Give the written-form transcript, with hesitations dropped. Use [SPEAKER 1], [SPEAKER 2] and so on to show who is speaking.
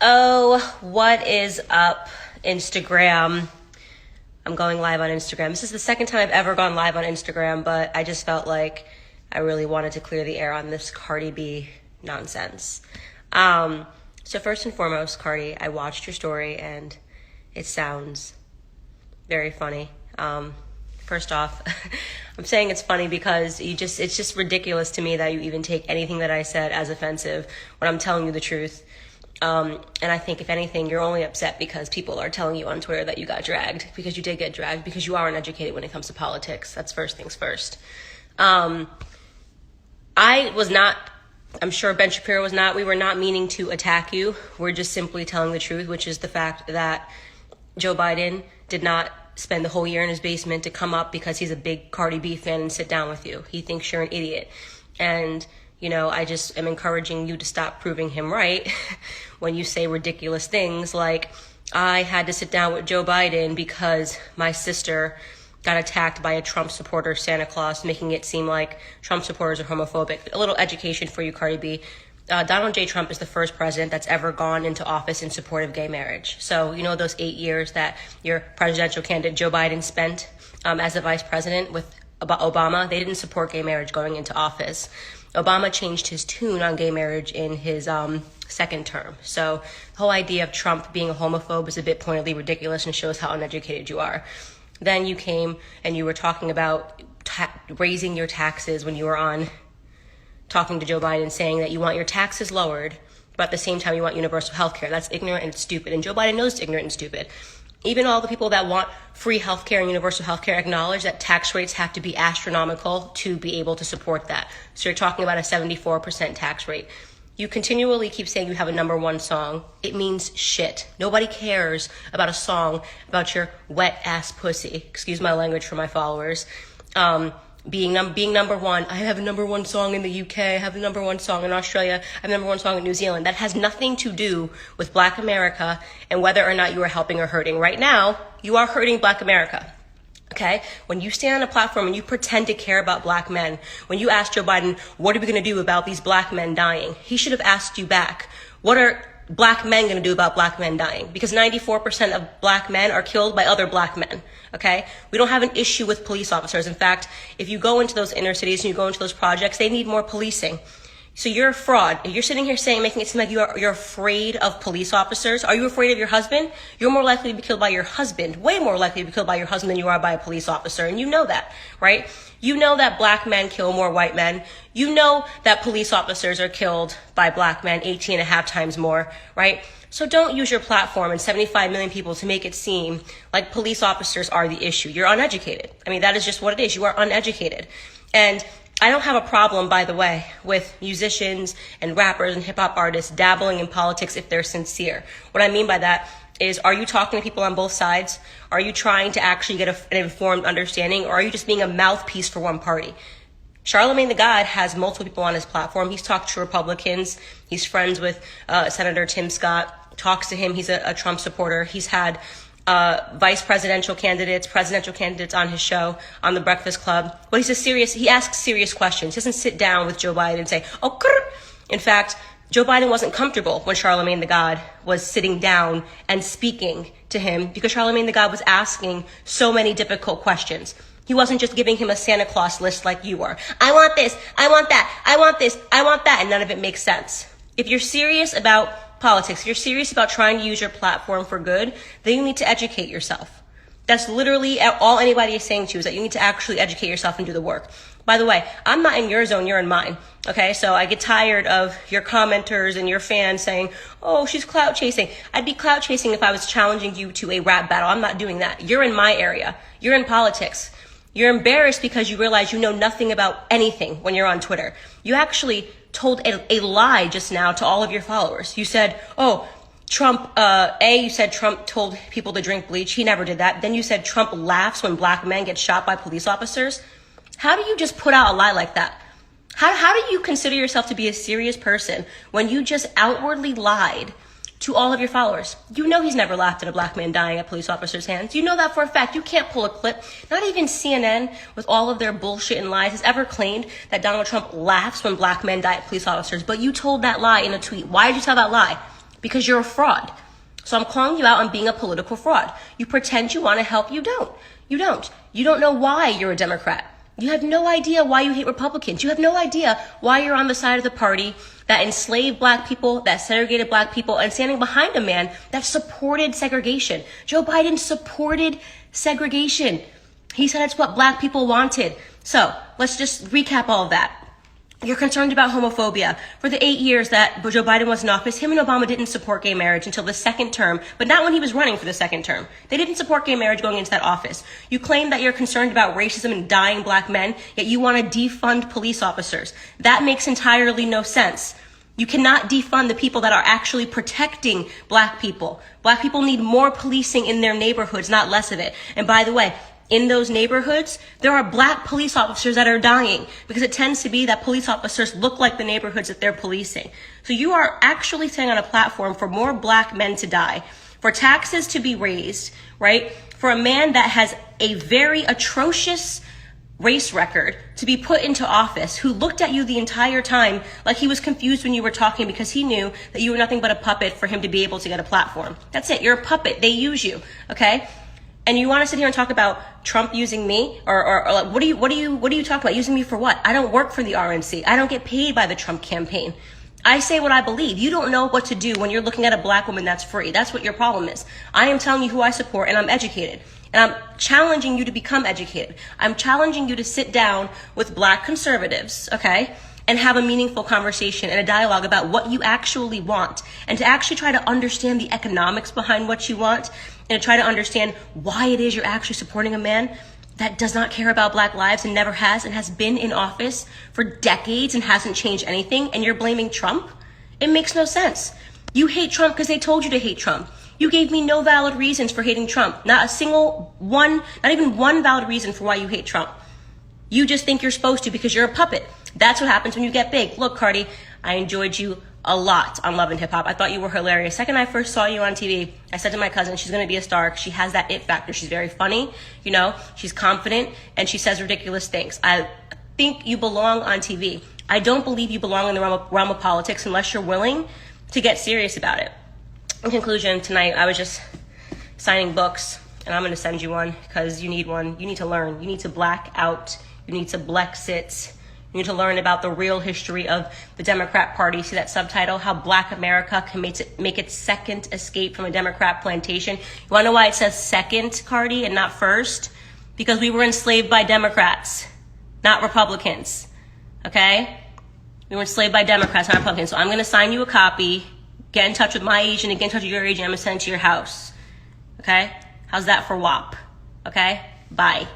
[SPEAKER 1] Oh, what is up, Instagram? I'm going live on Instagram. This is the second time I've ever gone live on Instagram, but I just felt like I really wanted to clear the air on this Cardi B nonsense. So first and foremost, Cardi, I watched your story and it sounds very funny. First off, I'm saying it's funny because it's just ridiculous to me that you even take anything that I said as offensive when I'm telling you the truth. And I think if anything, you're only upset because people are telling you on Twitter that you got dragged, because you did get dragged, because you are uneducated when it comes to politics. That's first things first. I was not, I'm sure Ben Shapiro was not, we were not meaning to attack you. We're just simply telling the truth, which is the fact that Joe Biden did not spend the whole year in his basement to come up because he's a big Cardi B fan and sit down with you. He thinks you're an idiot. And I just am encouraging you to stop proving him right when you say ridiculous things like, I had to sit down with Joe Biden because my sister got attacked by a Trump supporter, Santa Claus, making it seem like Trump supporters are homophobic. A little education for you, Cardi B. Donald J. Trump is the first president that's ever gone into office in support of gay marriage. So, those 8 years that your presidential candidate Joe Biden spent as the vice president with Obama, they didn't support gay marriage going into office. Obama changed his tune on gay marriage in his second term. So the whole idea of Trump being a homophobe is a bit pointedly ridiculous and shows how uneducated you are. Then you came and you were talking about raising your taxes when you were on talking to Joe Biden, saying that you want your taxes lowered, but at the same time you want universal health care. That's ignorant and stupid. And Joe Biden knows it's ignorant and stupid. Even all the people that want free health care and universal health care acknowledge that tax rates have to be astronomical to be able to support that. So you're talking about a 74% tax rate. You continually keep saying you have a number one song. It means shit. Nobody cares about a song about your wet ass pussy. Excuse my language for my followers. Being number one. I have a number one song in the UK. I have a number one song in Australia. I have a number one song in New Zealand. That has nothing to do with Black America and whether or not you are helping or hurting. Right now, you are hurting Black America. Okay? When you stand on a platform and you pretend to care about Black men, when you ask Joe Biden, what are we going to do about these Black men dying? He should have asked you back, what are Black men going to do about Black men dying? Because 94% of Black men are killed by other Black men. Okay? We don't have an issue with police officers. In fact, if you go into those inner cities and you go into those projects, they need more policing. So you're a fraud. If you're sitting here making it seem like you're afraid of police officers, are you afraid of your husband? You're more likely to be killed by your husband, way more likely to be killed by your husband than you are by a police officer. And you know that, right? You know that Black men kill more white men. You know that police officers are killed by Black men 18 and a half times more, right? So don't use your platform and 75 million people to make it seem like police officers are the issue. You're uneducated. I mean, that is just what it is. You are uneducated. And I don't have a problem, by the way, with musicians and rappers and hip hop artists dabbling in politics if they're sincere. What I mean by that is, are you talking to people on both sides? Are you trying to actually get an informed understanding, or are you just being a mouthpiece for one party? Charlamagne the God has multiple people on his platform. He's talked to Republicans. He's friends with Senator Tim Scott, talks to him. He's a Trump supporter. He's had presidential candidates on his show, on The Breakfast Club. But he asks serious questions. He doesn't sit down with Joe Biden and say, oh, grr. In fact, Joe Biden wasn't comfortable when Charlamagne the God was sitting down and speaking to him because Charlamagne the God was asking so many difficult questions. He wasn't just giving him a Santa Claus list like you are. I want this, I want that, I want this, I want that, and none of it makes sense. If you're serious about politics, if you're serious about trying to use your platform for good, then you need to educate yourself. That's literally all anybody is saying to you, is that you need to actually educate yourself and do the work. By the way, I'm not in your zone, you're in mine. Okay, so I get tired of your commenters and your fans saying, oh, she's clout chasing. I'd be clout chasing if I was challenging you to a rap battle. I'm not doing that. You're in my area. You're in politics. You're embarrassed because you realize you know nothing about anything when you're on Twitter. You actually told a lie just now to all of your followers. You said, oh, you said Trump told people to drink bleach. He never did that. Then you said Trump laughs when Black men get shot by police officers. How do you just put out a lie like that? How do you consider yourself to be a serious person when you just outwardly lied to all of your followers? You know he's never laughed at a Black man dying at police officers' hands. You know that for a fact. You can't pull a clip. Not even CNN, with all of their bullshit and lies, has ever claimed that Donald Trump laughs when Black men die at police officers. But you told that lie in a tweet. Why did you tell that lie? because you're a fraud. So I'm calling you out on being a political fraud. You pretend you want to help, you don't. You don't. You don't know why you're a Democrat. You have no idea why you hate Republicans. You have no idea why you're on the side of the party that enslaved black people, that segregated black people, and standing behind a man that supported segregation. Joe Biden supported segregation. He said it's what black people wanted. So let's just recap all of that. You're concerned about homophobia. For the 8 years that Joe Biden was in office, him and Obama didn't support gay marriage until the second term, but not when he was running for the second term. They didn't support gay marriage going into that office. You claim that you're concerned about racism and dying black men, yet you want to defund police officers. That makes entirely no sense. You cannot defund the people that are actually protecting black people. Black people need more policing in their neighborhoods, not less of it. And by the way, in those neighborhoods, there are black police officers that are dying because it tends to be that police officers look like the neighborhoods that they're policing. So you are actually saying on a platform for more black men to die, for taxes to be raised, right? For a man that has a very atrocious race record to be put into office, who looked at you the entire time like he was confused when you were talking because he knew that you were nothing but a puppet for him to be able to get a platform. That's it. You're a puppet. They use you. Okay? And you want to sit here and talk about Trump using me, or like, what do you talk about? Using me for what? I don't work for the RNC. I don't get paid by the Trump campaign. I say what I believe. You don't know what to do when you're looking at a black woman that's free. That's what your problem is. I am telling you who I support, and I'm educated. And I'm challenging you to become educated. I'm challenging you to sit down with black conservatives, okay, and have a meaningful conversation and a dialogue about what you actually want, and to actually try to understand the economics behind what you want, and to try to understand why it is you're actually supporting a man that does not care about black lives and never has, and has been in office for decades and hasn't changed anything, and you're blaming Trump? It makes no sense. You hate Trump because they told you to hate Trump. You gave me no valid reasons for hating Trump. Not a single one, not even one valid reason for why you hate Trump. You just think you're supposed to because you're a puppet. That's what happens when you get big. Look, Cardi, I enjoyed you a lot on Love and Hip Hop. I thought you were hilarious. Second I first saw you on TV, I said to my cousin, she's going to be a star because she has that it factor. She's very funny, you know, she's confident, and she says ridiculous things. I think you belong on TV. I don't believe you belong in the realm of politics unless you're willing to get serious about it. In conclusion, tonight I was just signing books, and I'm going to send you one because you need one. You need to learn. You need to black out. You need to Blexit. You need to learn about the real history of the Democrat Party. See that subtitle? How Black America can make its second escape from a Democrat plantation. You want to know why it says second, Cardi, and not first? Because we were enslaved by Democrats, not Republicans. Okay? We were enslaved by Democrats, not Republicans. So I'm going to sign you a copy. Get in touch with my agent and get in touch with your agent. I'm going to send it to your house. Okay? How's that for WAP? Okay? Bye.